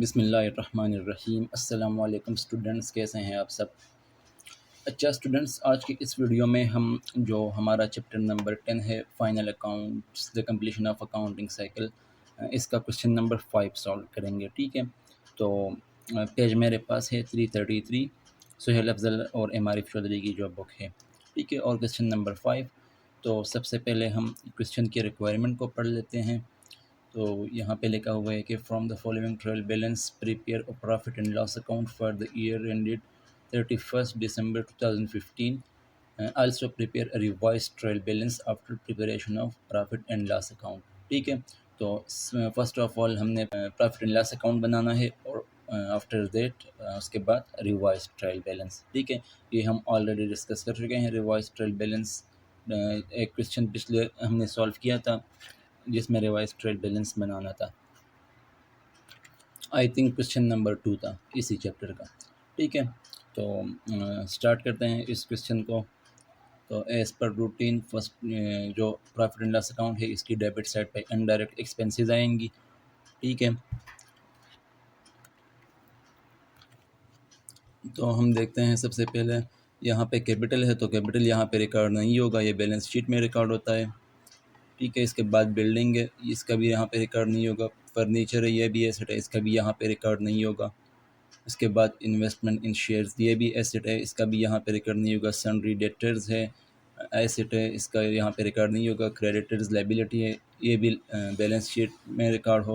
बिस्मिल्लाहिर्रहमानिर्रहीम। अस्सलाम वालेकुम स्टूडेंट्स, कैसे हैं आप सब। अच्छा स्टूडेंट्स, आज की इस वीडियो में हम जो हमारा चैप्टर नंबर 10 है, final accounts the completion of accounting cycle, इसका क्वेश्चन नंबर 5 सॉल्व करेंगे। ठीक है, तो पेज मेरे पास है 333, सुहेल अफजल और एम आरिफ चौधरी की जो बुक है। ठीक है, और क्वेश्चन नंबर 5। तो सबसे पहले हम क्वेश्चन की रिक्वायरमेंट को पढ़ लेते हैं। तो यहाँ पे लिखा हुआ है कि from the following trial balance prepare a profit and loss account for the year ended 31 December 2015। Also prepare a revise trial balance after preparation of profit and loss account. ठीक है, तो फर्स्ट ऑफ ऑल हमने profit and loss account बनाना है और after that उसके बाद revise trial balance. ठीक है, ये हम ऑलरेडी डिस्कस कर चुके हैं। रिवाइज ट्रायल बैलेंस एक क्वेश्चन पिछले हमने सॉल्व किया था जिसमें रिवाइज ट्रायल बैलेंस बनाना था। आई थिंक क्वेश्चन नंबर 2 था इसी चैप्टर का। ठीक है, तो स्टार्ट करते हैं इस क्वेश्चन को। तो एज़ पर रूटीन फर्स्ट जो प्रॉफिट एंड लॉस अकाउंट है, इसकी डेबिट साइड पे इनडायरेक्ट एक्सपेंसेस आएंगी। ठीक है, तो हम देखते हैं सबसे पहले यहाँ पे कैपिटल है, तो कैपिटल यहाँ पे रिकॉर्ड नहीं होगा, ये बैलेंस शीट में रिकॉर्ड होता है। ठीक है, इसके बाद बिल्डिंग है, इसका भी यहाँ पे रिकॉर्ड नहीं होगा। फर्नीचर है, ये भी एसेट है, इसका भी यहाँ पे रिकॉर्ड नहीं होगा। इसके बाद इन्वेस्टमेंट इन शेयर्स, ये भी एसेट है, इसका भी यहाँ पे रिकॉर्ड नहीं होगा। सन्ड्री डेटर्स है, एसेट है, इसका यहाँ पे रिकॉर्ड नहीं होगा। क्रेडिटर्स लायबिलिटी है, ये भी बैलेंस शीट में रिकॉर्ड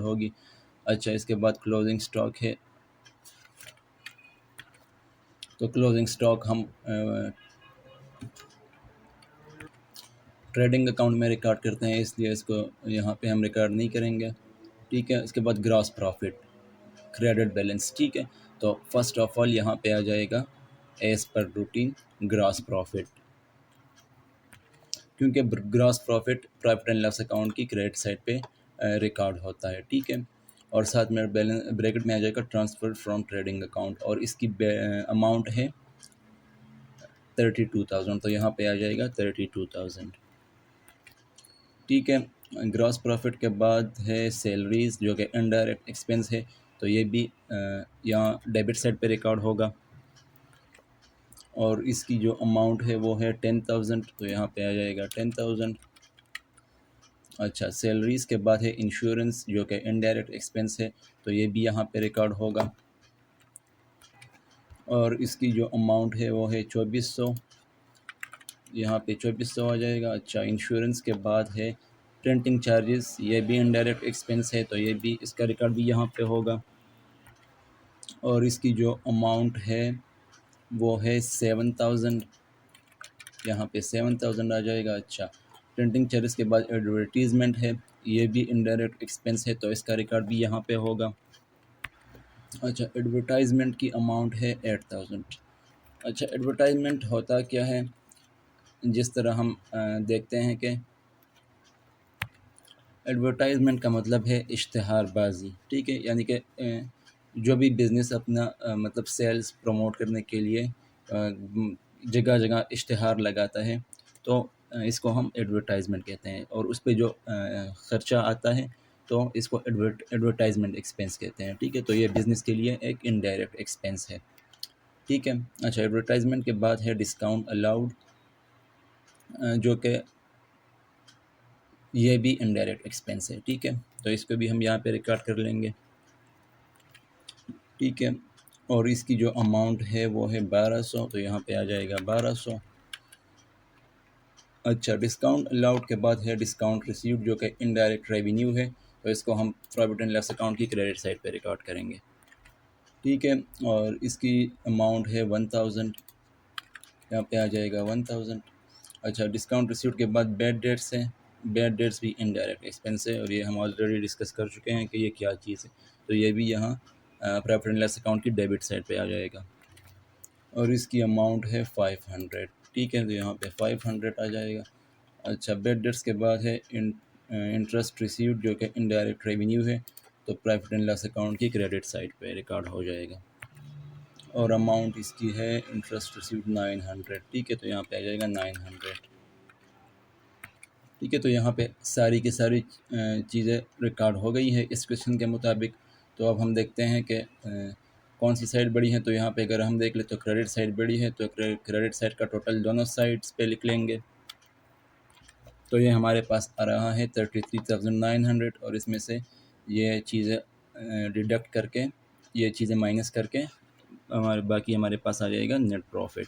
होगी। अच्छा, इसके बाद क्लोजिंग स्टॉक है, तो क्लोजिंग स्टॉक हम ट्रेडिंग अकाउंट में रिकॉर्ड करते हैं, इसलिए इसको यहाँ पे हम रिकॉर्ड नहीं करेंगे। ठीक है, इसके बाद ग्रॉस प्रॉफिट, क्रेडिट बैलेंस। ठीक है, तो फर्स्ट ऑफ ऑल यहाँ पे आ जाएगा as per routine gross profit, क्योंकि gross profit profit and loss account की क्रेडिट साइड पे रिकॉर्ड होता है। ठीक है, और साथ में बैलेंस ब्रैकेट में आ जाएगा ट्रांसफ़र फ्रॉम ट्रेडिंग अकाउंट, और इसकी अमाउंट है 32,000, तो यहाँ पे आ जाएगा 32,000। ठीक है, ग्रॉस प्रॉफिट के बाद है सैलरीज, जो कि इनडायरेक्ट एक्सपेंस है, तो ये भी यहाँ डेबिट साइड पे रिकॉर्ड होगा, और इसकी जो अमाउंट है वो है 10,000, तो यहाँ पे आ जाएगा 10,000। अच्छा, सैलरीज़ के बाद है इंश्योरेंस, जो कि इनडायरेक्ट एक्सपेंस है, तो ये भी यहाँ पे रिकॉर्ड होगा, और इसकी जो अमाउंट है वो है 2400, यहाँ पे 2400 आ जाएगा। अच्छा, इंश्योरेंस के बाद है प्रिंटिंग चार्जेस, ये भी इनडायरेक्ट एक्सपेंस है, तो ये भी इसका रिकॉर्ड भी यहाँ पे होगा, और इसकी जो अमाउंट है वो है 7,000, यहाँ पे 7,000 आ जाएगा। अच्छा, प्रिंटिंग चार्जेस के बाद एडवर्टीज़मेंट है, ये भी इनडायरेक्ट एक्सपेंस है, तो इसका रिकॉर्ड भी यहाँ पे होगा। अच्छा, एडवर्टाइजमेंट की अमाउंट है 8,000। अच्छा, एडवर्टाइजमेंट होता क्या है, जिस तरह हम देखते हैं कि एडवर्टाइजमेंट का मतलब है इश्तहारबाजी। ठीक है, यानी कि जो भी बिज़नेस अपना मतलब सेल्स प्रमोट करने के लिए जगह जगह इश्तहार लगाता है, तो इसको हम एडवर्टाइजमेंट कहते हैं, और उस पे जो ख़र्चा आता है तो इसको एडवर्टाइजमेंट एक्सपेंस कहते हैं। ठीक है, तो ये बिज़नेस के लिए एक इनडायरेक्ट एक्सपेंस है। ठीक है, अच्छा, एडवर्टाइजमेंट के बाद है डिस्काउंट अलाउड, जो कि ये भी इनडायरेक्ट एक्सपेंस है। ठीक है, तो इसको भी हम यहाँ पे रिकॉर्ड कर लेंगे। ठीक है, और इसकी जो अमाउंट है वो है 1200, तो यहाँ पे आ जाएगा 1200। अच्छा, डिस्काउंट अलाउड के बाद है डिस्काउंट रिसीव्ड, जो कि इनडायरेक्ट रेवेन्यू है, तो इसको हम प्रॉफिट एंड लॉस अकाउंट की क्रेडिट साइड पे रिकॉर्ड करेंगे। ठीक है, और इसकी अमाउंट है 1000, यहाँ पे आ जाएगा 1000। अच्छा, डिस्काउंट रिसीव्ड के बाद बैड डेट्स है, बैड डेट्स भी इनडायरेक्ट एक्सपेंस है, और ये हम ऑलरेडी डिस्कस कर चुके हैं कि ये क्या चीज़ है, तो ये भी यहाँ प्रॉफिट एंड लॉस अकाउंट की डेबिट साइड पे आ जाएगा, और इसकी अमाउंट है 500। ठीक है, तो यहाँ पे 500 आ जाएगा। अच्छा, बैड डेट्स के बाद है इंटरेस्ट रिसीव्ड, जो कि इनडायरेक्ट रेवेन्यू है, तो प्रॉफिट एंड लॉस अकाउंट की क्रेडिट साइड पे रिकॉर्ड हो जाएगा, और अमाउंट इसकी है इंटरेस्ट रिसीव्ड 900। ठीक है, तो यहाँ पे आ जाएगा 900। ठीक है, तो यहाँ पे सारी की सारी चीज़ें रिकॉर्ड हो गई है इस क्वेश्चन के मुताबिक। तो अब हम देखते हैं कि कौन सी साइड बड़ी है। तो यहाँ पे अगर हम देख लें तो क्रेडिट साइड बड़ी है, तो क्रेडिट साइड का टोटल दोनों साइड्स पे लिख लेंगे। तो ये हमारे पास आ रहा है 33,900, और इसमें से ये चीज़ें डिडक्ट करके, ये चीज़ें माइनस करके हमारे पास आ जाएगा नेट प्रॉफिट,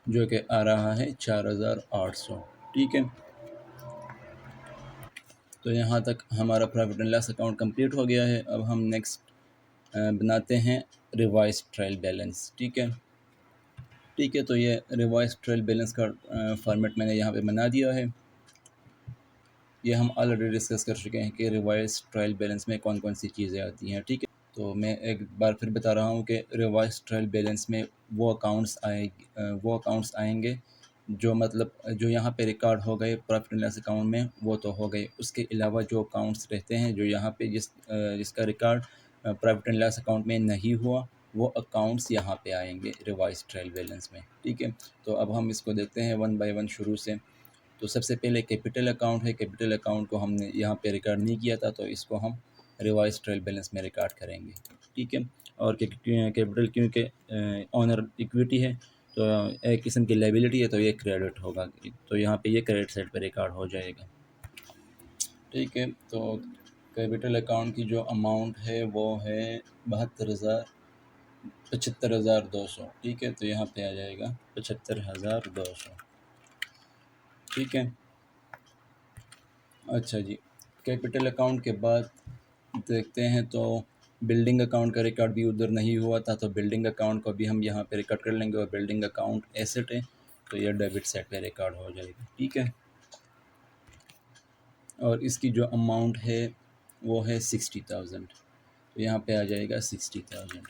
जो कि आ रहा है 4,800। ठीक है, तो यहाँ तक हमारा profit and loss account complete हो गया है। अब हम नेक्स्ट बनाते हैं रिवाइज ट्रायल बैलेंस। ठीक है, तो ये रिवाइज ट्रायल बैलेंस का फॉर्मेट मैंने यहाँ पे बना दिया है। ये हम ऑलरेडी डिस्कस कर चुके हैं कि रिवाइज ट्रायल बैलेंस में कौन कौन सी चीज़ें आती हैं। ठीक है, तो मैं एक बार फिर बता रहा हूँ कि रिवाइज ट्रायल बैलेंस में वो अकाउंट्स आएंगे जो मतलब जो यहाँ पे रिकॉर्ड हो गए प्रॉफिट एंड लॉस अकाउंट में, वो तो हो गए। उसके अलावा जो अकाउंट्स रहते हैं जो यहाँ पे जिसका record profit and loss account में नहीं हुआ, वो अकाउंट्स यहाँ पे आएंगे रिवाइज ट्रायल बैलेंस में। ठीक है, तो अब हम इसको देखते हैं वन बाय वन शुरू से। तो सबसे पहले कैपिटल अकाउंट है। कैपिटल अकाउंट को हमने यहाँ पे रिकॉर्ड नहीं किया था, तो इसको हम रिवाइज ट्रायल बैलेंस में रिकॉर्ड करेंगे। ठीक है, और कैपिटल क्योंकि ऑनर इक्विटी है, तो एक किस्म की लायबिलिटी है, तो ये क्रेडिट होगा, तो यहाँ पे ये क्रेडिट साइड पे रिकॉर्ड हो जाएगा। ठीक है, तो कैपिटल अकाउंट की जो अमाउंट है वो है 75,200। ठीक है, तो यहाँ पे आ जाएगा 75,200। ठीक है, अच्छा जी, कैपिटल अकाउंट के बाद देखते हैं तो बिल्डिंग अकाउंट का रिकॉर्ड भी उधर नहीं हुआ था, तो बिल्डिंग अकाउंट को भी हम यहाँ पे रिकॉर्ड कर लेंगे, और बिल्डिंग अकाउंट एसेट है, तो ये डेबिट साइड पे रिकॉर्ड हो जाएगा। ठीक है, और इसकी जो अमाउंट है वो है 60,000, तो यहाँ पे आ जाएगा 60,000।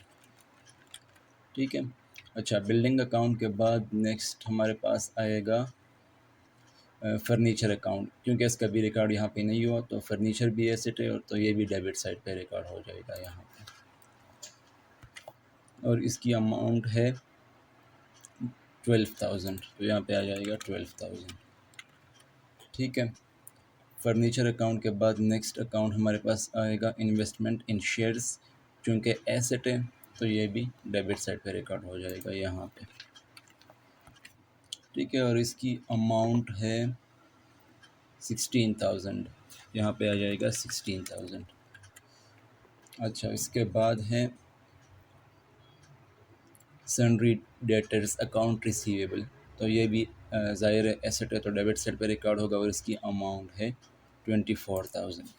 ठीक है, अच्छा, बिल्डिंग अकाउंट के बाद नेक्स्ट हमारे पास आएगा फर्नीचर अकाउंट, क्योंकि इसका भी रिकॉर्ड यहाँ पे नहीं हुआ, तो फर्नीचर भी एसेट है, और तो ये भी डेबिट साइड पे रिकॉर्ड हो जाएगा यहाँ पे, और इसकी अमाउंट है 12,000, तो यहाँ पे आ जाएगा 12,000। ठीक है, फर्नीचर अकाउंट के बाद नेक्स्ट अकाउंट हमारे पास आएगा इन्वेस्टमेंट इन शेयर्स, चूँकि एसेट है, तो ये भी डेबिट साइड पे रिकॉर्ड हो जाएगा यहाँ पे। ठीक है, और इसकी अमाउंट है 16,000, यहाँ पे आ जाएगा 16,000। अच्छा, इसके बाद है सन्ड्री डेटर्स अकाउंट रिसीवेबल, तो ये भी ज़ाहिर है एसेट है, तो डेबिट साइड पे रिकॉर्ड होगा, और इसकी अमाउंट है 24,000।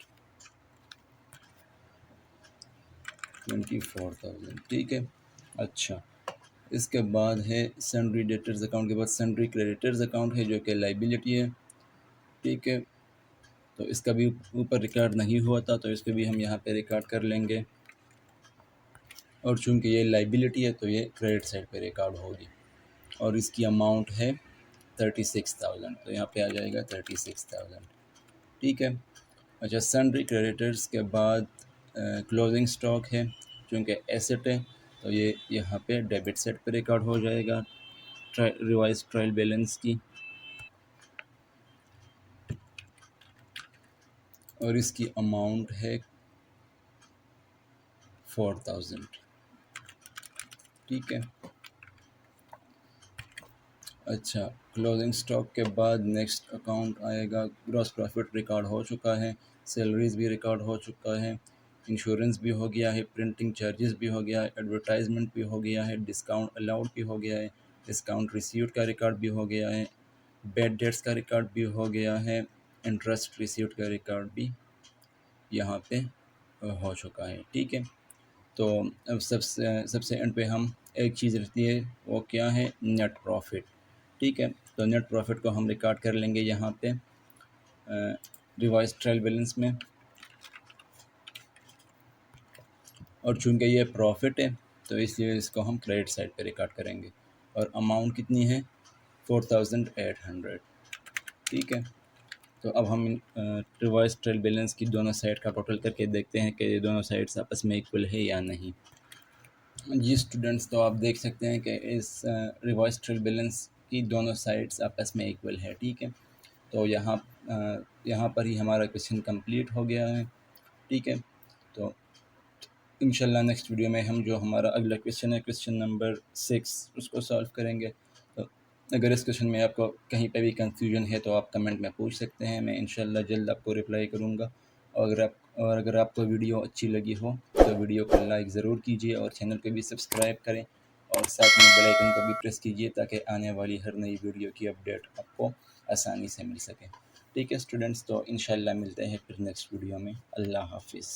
ठीक है, अच्छा, इसके बाद है सन्ड्री डेटर्स अकाउंट के बाद सन्ड्री क्रेडिटर्स अकाउंट है, जो कि लाइबिलिटी है। ठीक है, तो इसका भी ऊपर रिकॉर्ड नहीं हुआ था, तो इसको भी हम यहाँ पे रिकॉर्ड कर लेंगे, और चूँकि ये लाइबिलिटी है, तो ये क्रेडिट साइड पे रिकॉर्ड होगी, और इसकी अमाउंट है 36,000, तो यहाँ पे आ जाएगा 36,000। ठीक है, अच्छा, सन्ड्री क्रेडिटर्स के बाद क्लोजिंग स्टॉक है, चूँकि एसेट है, तो ये यहाँ पे डेबिट साइड पे रिकॉर्ड हो जाएगा रिवाइज ट्रायल बैलेंस की, और इसकी अमाउंट है 4,000। ठीक है, अच्छा, क्लोजिंग स्टॉक के बाद नेक्स्ट अकाउंट आएगा ग्रॉस प्रॉफिट, रिकॉर्ड हो चुका है, सैलरीज भी रिकॉर्ड हो चुका है, इंश्योरेंस भी हो गया है, प्रिंटिंग चार्जेस भी हो गया है, एडवर्टाइजमेंट भी हो गया है, डिस्काउंट अलाउड भी हो गया है, डिस्काउंट रिसीव्ड का रिकॉर्ड भी हो गया है, बैड डेट्स का रिकॉर्ड भी हो गया है, इंटरेस्ट रिसीव्ड का रिकॉर्ड भी यहाँ पे हो चुका है। ठीक है, तो अब सबसे सबसे एंड पे हम एक चीज़ रहती है, वो क्या है, नेट प्रॉफिट। ठीक है, तो नेट प्रॉफिट को हम रिकॉर्ड कर लेंगे यहाँ पे रिवाइज ट्रायल बैलेंस में, और चूँकि ये प्रॉफिट है, तो इसलिए इसको हम क्रेडिट साइड पे रिकॉर्ड करेंगे, और अमाउंट कितनी है, 4,800। ठीक है, तो अब हम रिवाइज ट्रायल बैलेंस की दोनों साइड का टोटल करके देखते हैं कि ये दोनों साइड्स आपस में इक्वल है या नहीं। जी स्टूडेंट्स, तो आप देख सकते हैं कि इस रिवाइज ट्रायल बैलेंस की दोनों साइड्स आपस में इक्वल है। ठीक है, तो यहाँ पर ही हमारा क्वेश्चन कंप्लीट हो गया है। ठीक है, तो इंशाल्लाह नेक्स्ट वीडियो में हम जो हमारा अगला क्वेश्चन है, क्वेश्चन नंबर 6, उसको सॉल्व करेंगे। तो अगर इस क्वेश्चन में आपको कहीं पे भी कंफ्यूजन है तो आप कमेंट में पूछ सकते हैं, मैं इंशाल्लाह जल्द आपको रिप्लाई करूँगा। और अगर आपको वीडियो अच्छी लगी हो तो वीडियो को लाइक ज़रूर कीजिए और चैनल को भी सब्सक्राइब करें और साथ में बेल आइकन को भी प्रेस कीजिए ताकि आने वाली हर नई वीडियो की अपडेट आपको आसानी से मिल सके। ठीक है स्टूडेंट्स, तो इंशाल्लाह मिलते हैं फिर नेक्स्ट वीडियो में। अल्लाह हाफिज़।